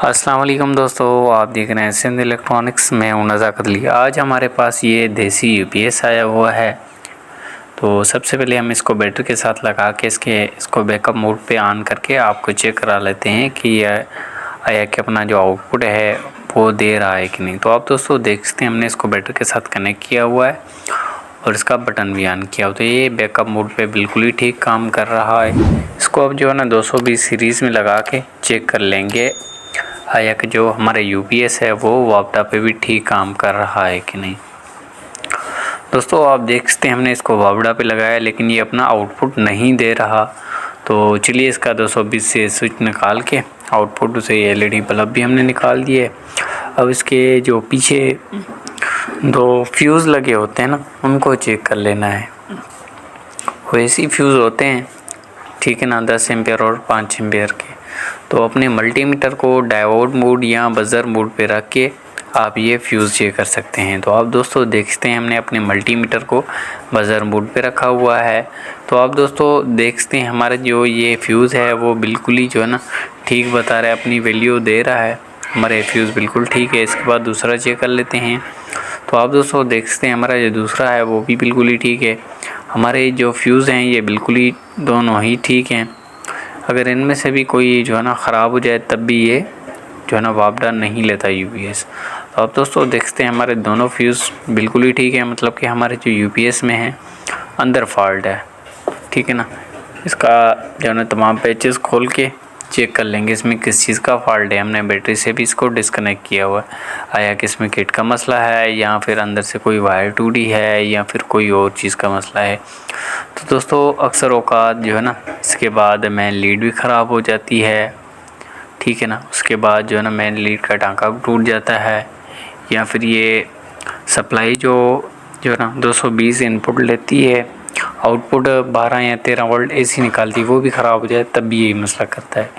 अस्सलाम वालेकुम दोस्तों, आप देख रहे हैं सिंध इलेक्ट्रॉनिक्स में हूं नज़ाकत अली। आज हमारे पास ये देसी यूपीएस आया हुआ है। तो सबसे पहले हम इसको बैटरी के साथ लगा के इसको बैकअप मोड पे ऑन करके आपको चेक करा लेते हैं कि यह आया कि अपना जो आउटपुट है वो दे रहा है कि नहीं। तो आप दोस्तों देख सकते हैं हमने इसको बैटरी के साथ कनेक्ट किया हुआ है और इसका बटन भी ऑन किया हुआ। तो ये बैकअप मोड पे बिल्कुल ही ठीक काम कर रहा है। इसको अब जो है ना 220 सीरीज़ में लगा के चेक कर लेंगे आया कि जो हमारा यूपीएस है वो वापडा पे भी ठीक काम कर रहा है कि नहीं। दोस्तों आप देख सकते हैं हमने इसको वापडा पे लगाया लेकिन ये अपना आउटपुट नहीं दे रहा। तो चलिए इसका 220 से स्विच निकाल के आउटपुट से एलईडी बल्ब भी हमने निकाल दिए। अब इसके जो पीछे दो फ्यूज़ लगे होते हैं ना उनको चेक कर लेना है। वैसे फ्यूज़ होते हैं ठीक है ना, 10 एम्पियर और 5 एम्पियर के। तो अपने मल्टीमीटर को डायोड मोड या बज़र मोड पे रख के आप ये फ्यूज़ चेक कर सकते हैं। तो आप दोस्तों देखते हैं हमने अपने मल्टीमीटर को बज़र मोड पे रखा हुआ है। तो आप दोस्तों देखते हैं हमारा जो ये फ्यूज़ है वो बिल्कुल ही जो है ना ठीक बता रहा है, अपनी वैल्यू दे रहा है। हमारा फ्यूज़ बिल्कुल ठीक है। इसके बाद दूसरा चेक कर लेते हैं। तो आप दोस्तों देख सकते हैं हमारा जो दूसरा है वो भी बिल्कुल ही ठीक है। हमारे जो फ्यूज़ हैं ये बिल्कुल ही दोनों ही ठीक हैं। अगर इनमें से भी कोई जो है ना ख़राब हो जाए तब भी ये जो है ना वापडा नहीं लेता यूपीएस। तो अब दोस्तों देखते हैं हमारे दोनों फ्यूज़ बिल्कुल ही ठीक है, मतलब कि हमारे जो यूपीएस में है अंदर फॉल्ट है ठीक है ना। इसका जो है ना तमाम पैचेस खोल के चेक कर लेंगे इसमें किस चीज़ का फॉल्ट है। हमने बैटरी से भी इसको डिस्कनेक्ट किया हुआ है। आया कि इसमें किट का मसला है या फिर अंदर से कोई वायर टूटी है या फिर कोई और चीज़ का मसला है। तो दोस्तों अक्सर औकात जो है ना इसके बाद मेन लीड भी ख़राब हो जाती है ठीक है ना। उसके बाद जो है ना मेन लीड का टांका टूट जाता है या फिर ये सप्लाई जो है ना 220 इनपुट लेती है, आउटपुट 12 या 13 वोल्ट एसी निकालती है, वो भी ख़राब हो जाए तब भी यही मसला करता है।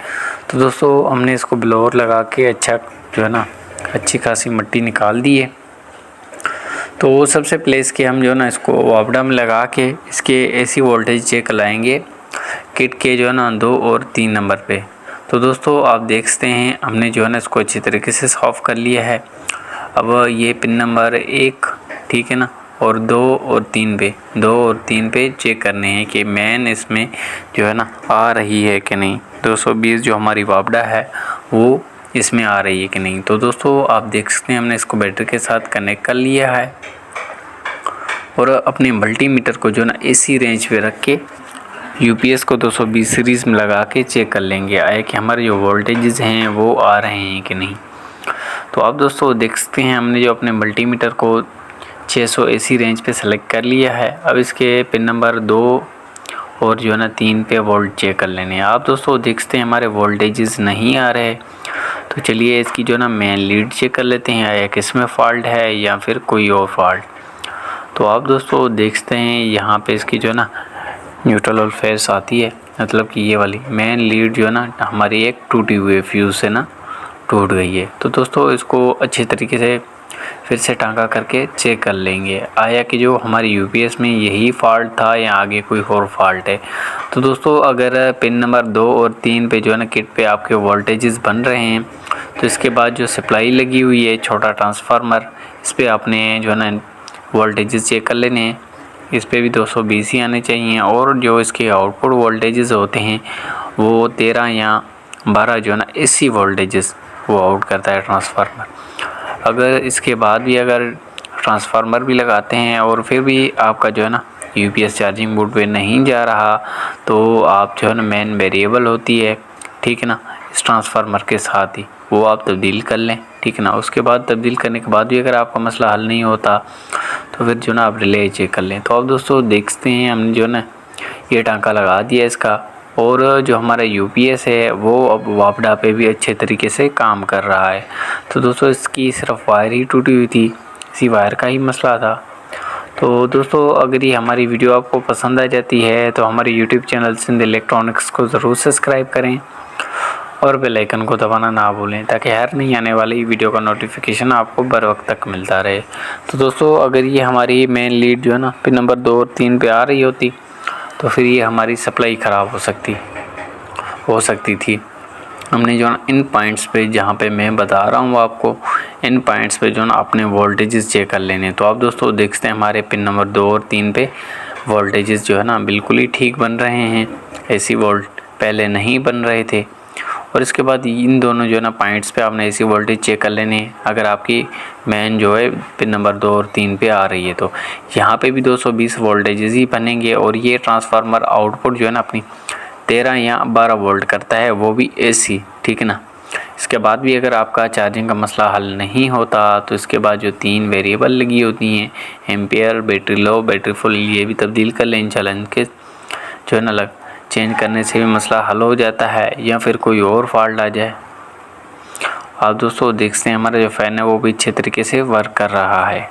तो दोस्तों हमने इसको ब्लोअर लगा के अच्छा जो है ना अच्छी खासी मिट्टी निकाल दी है। तो सबसे पहले इसके हम जो है ना इसको वापडा में लगा के इसके एसी वोल्टेज चेक लाएंगे किट के जो है ना 2 और 3 नंबर पे। तो दोस्तों आप देख सकते हैं हमने जो है ना इसको अच्छी तरीके से साफ़ कर लिया है। अब ये पिन नंबर 1 ठीक है ना और 2 और 3 पे चेक करने हैं कि मेन इसमें जो है ना आ रही है कि नहीं। 220 जो हमारी वापडा है वो इसमें आ रही है कि नहीं। तो दोस्तों आप देख सकते हैं हमने इसको बैटरी के साथ कनेक्ट कर लिया है और अपने मल्टीमीटर को जो ना एसी रेंज पे रख के यूपीएस को 220 सीरीज़ में लगा के चेक कर लेंगे आया कि हमारे जो वोल्टेजेस हैं वो आ रहे हैं कि नहीं। तो आप दोस्तों देख सकते हैं हमने जो अपने मल्टीमीटर को 600 एसी रेंज पे सेलेक्ट कर लिया है। अब इसके पिन नंबर 2 और जो है ना 3 पे वोल्ट चेक कर लेने हैं। आप दोस्तों देखते हैं हमारे वोल्टेजेस नहीं आ रहे। तो चलिए इसकी जो ना मेन लीड चेक कर लेते हैं आया किसमें फ़ॉल्ट है या फिर कोई और फॉल्ट। तो आप दोस्तों देखते हैं यहाँ पे इसकी जो ना न्यूट्रल और फेस आती है, मतलब कि ये वाली मेन लीड जो है ना हमारी एक टूटी हुई फ्यूज़ से ना टूट गई है। तो दोस्तों इसको अच्छी तरीके से फिर से टांका करके चेक कर लेंगे आया कि जो हमारी यूपीएस में यही फॉल्ट था या आगे कोई और फॉल्ट है। तो दोस्तों अगर पिन नंबर 2 और 3 पे जो है ना किट पे आपके वोल्टेजेस बन रहे हैं तो इसके बाद जो सप्लाई लगी हुई है छोटा ट्रांसफार्मर, इस पर आपने जो है ना वोल्टेजेस चेक कर लेने हैं। इस पर भी 220 ही आने चाहिए और जो इसके आउटपुट वोल्टेजेस होते हैं वो 13 या 12 जो है ना एसी वोल्टेजेस वो आउट करता है ट्रांसफार्मर। अगर इसके बाद भी अगर ट्रांसफार्मर भी लगाते हैं और फिर भी आपका जो है ना यूपीएस चार्जिंग मोड पे नहीं जा रहा तो आप जो है ना मेन वेरिएबल होती है ठीक है ना इस ट्रांसफार्मर के साथ ही वो आप तब्दील कर लें ठीक है ना। उसके बाद तब्दील करने के बाद भी अगर आपका मसला हल नहीं होता तो फिर जो ना आप रिले चेक कर लें। तो आप दोस्तों देखते हैं हमने जो ना ये टांका लगा दिया इसका और जो हमारा यूपीएस है वो अब वापडा पे भी अच्छे तरीके से काम कर रहा है। तो दोस्तों इसकी सिर्फ वायर ही टूटी हुई थी, इसी वायर का ही मसला था। तो दोस्तों अगर ये हमारी वीडियो आपको पसंद आ जाती है तो हमारे यूट्यूब चैनल सिंध इलेक्ट्रॉनिक्स को ज़रूर सब्सक्राइब करें और बेल आइकन को दबाना ना भूलें ताकि हर नई आने वाली वीडियो का नोटिफिकेशन आपको बर वक्त तक मिलता रहे। तो दोस्तों अगर ये हमारी मेन लीड जो है ना पिन नंबर 2 और 3 पे आ रही होती तो फिर ये हमारी सप्लाई ख़राब हो सकती थी। हमने जो है इन पॉइंट्स पे जहाँ पे मैं बता रहा हूँ आपको, इन पॉइंट्स पे जो है अपने वोल्टेजेस चेक कर लेने। तो आप दोस्तों देखते हैं हमारे पिन नंबर 2 और 3 पे वोल्टेजेस जो है ना बिल्कुल ही ठीक बन रहे हैं। एसी वोल्ट पहले नहीं बन रहे थे। और इसके बाद इन दोनों जो है ना पॉइंट्स पे आपने एसी वोल्टेज चेक कर लेने हैं। अगर आपकी मेन जो है पिन नंबर 2 और 3 पे आ रही है तो यहाँ पे भी 220 वोल्टेजेस ही बनेंगे। और ये ट्रांसफार्मर आउटपुट जो है ना अपनी 13 या 12 वोल्ट करता है, वो भी एसी, ठीक है ना। इसके बाद भी अगर आपका चार्जिंग का मसला हल नहीं होता तो इसके बाद जो 3 वेरिएबल लगी होती हैं, ampere, battery low, battery full, ये भी तब्दील कर लें इंशाल्लाह। इनके जो है ना अलग चेंज करने से भी मसला हल हो जाता है या फिर कोई और फॉल्ट आ जाए। आप दोस्तों देखते हैं हमारा जो फ़ैन है वो भी अच्छे तरीके से वर्क कर रहा है।